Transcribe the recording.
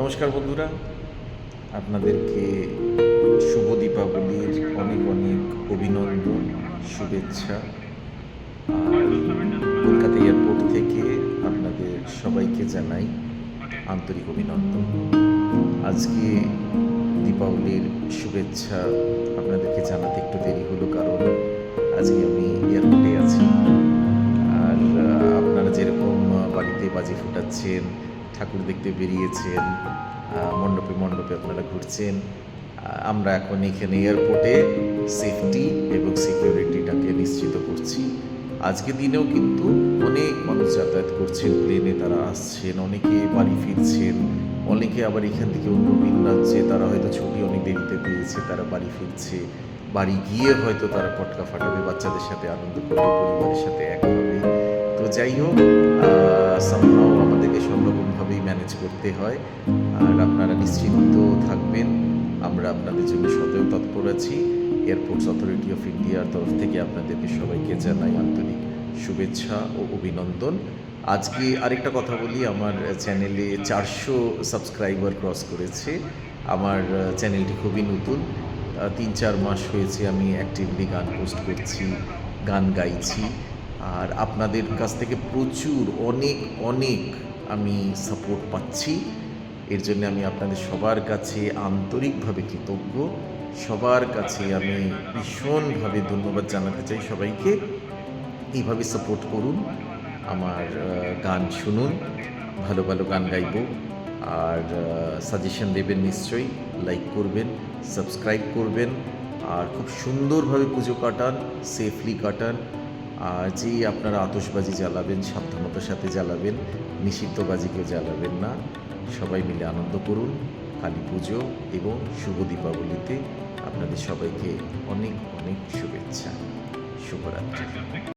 নমস্কার বন্ধুরা, আপনাদেরকে শুভ দীপাবলির অনেক অনেক অভিনন্দন, শুভেচ্ছা। আর কলকাতা এয়ারপোর্ট থেকে আপনাদের সবাইকে জানাই আন্তরিক অভিনন্দন। আজকে দীপাবলির শুভেচ্ছা আপনাদেরকে জানাতে একটু দেরি হলো, কারণ আজকে আমি এয়ারপোর্টে আছি। আর আপনারা যেরকম বাড়িতে বাজি ফুটাচ্ছেন, ঠাকুর দেখতে বেরিয়েছেন, মণ্ডপে মণ্ডপে আপনারা ঘুরছেন, আমরা এখন এখানে এয়ারপোর্টে সেফটি এবং সিকিউরিটিটাকে নিশ্চিত করছি। আজকে দিনেও কিন্তু অনেক মানুষ যাতায়াত করছেন, প্লেনে তারা আসছেন, অনেকে বাড়ি ফিরছেন, অনেকে আবার এখান থেকে অন্য ভিন রাজ্যে তারা হয়তো ছুটি অনেক দেরিতে পেয়েছে, তারা বাড়ি ফিরছে। বাড়ি গিয়ে হয়তো তারা পটকা ফাটাবে, বাচ্চাদের সাথে আনন্দ করবে, পরিবারের সাথে এক হবে। তো যাই হোক, সামহাও আমাদেরকে সব রকমভাবেই ম্যানেজ করতে হয়। আর আপনারা নিশ্চিন্ত থাকবেন, আমরা আপনাদের জন্য সদয় তৎপর আছি। এয়ারপোর্টস অথরিটি অফ ইন্ডিয়ার তরফ থেকে আপনাদেরকে সবাইকে জানাই আন্তরিক শুভেচ্ছা ও অভিনন্দন। আজকে আরেকটা কথা বলি, আমার চ্যানেলে 400 সাবস্ক্রাইবার ক্রস করেছে। আমার চ্যানেলটি খুবই নতুন, 3-4 মাস হয়েছে আমি অ্যাক্টিভলি গান পোস্ট করছি, গান গাইছি। আর আপনাদের কাছ থেকে প্রচুর অনেক অনেক আমি সাপোর্ট পাচ্ছি। এর জন্য আমি আপনাদের সবার কাছে আন্তরিকভাবে কৃতজ্ঞ। সবার কাছে আমি ভীষণভাবে ধন্যবাদ জানাতে চাই সবাইকে। এইভাবে সাপোর্ট করুন, আমার গান শুনুন, ভালো ভালো গান গাইব। আর সাজেশন দেবেন নিশ্চয়ই, লাইক করবেন, সাবস্ক্রাইব করবেন। আর খুব সুন্দরভাবে পুজো কাটান, সেফলি কাটান। আর যে আপনারা আতশবাজি জ্বালাবেন, সাবধানতার সাথে জ্বালাবেন, নিষিদ্ধ বাজি কেউ জ্বালাবেন না। সবাই মিলে আনন্দ করুন কালী পুজো এবং শুভ দীপাবলিতে। আপনাদের সবাইকে অনেক অনেক শুভেচ্ছা। শুভরাত্রি।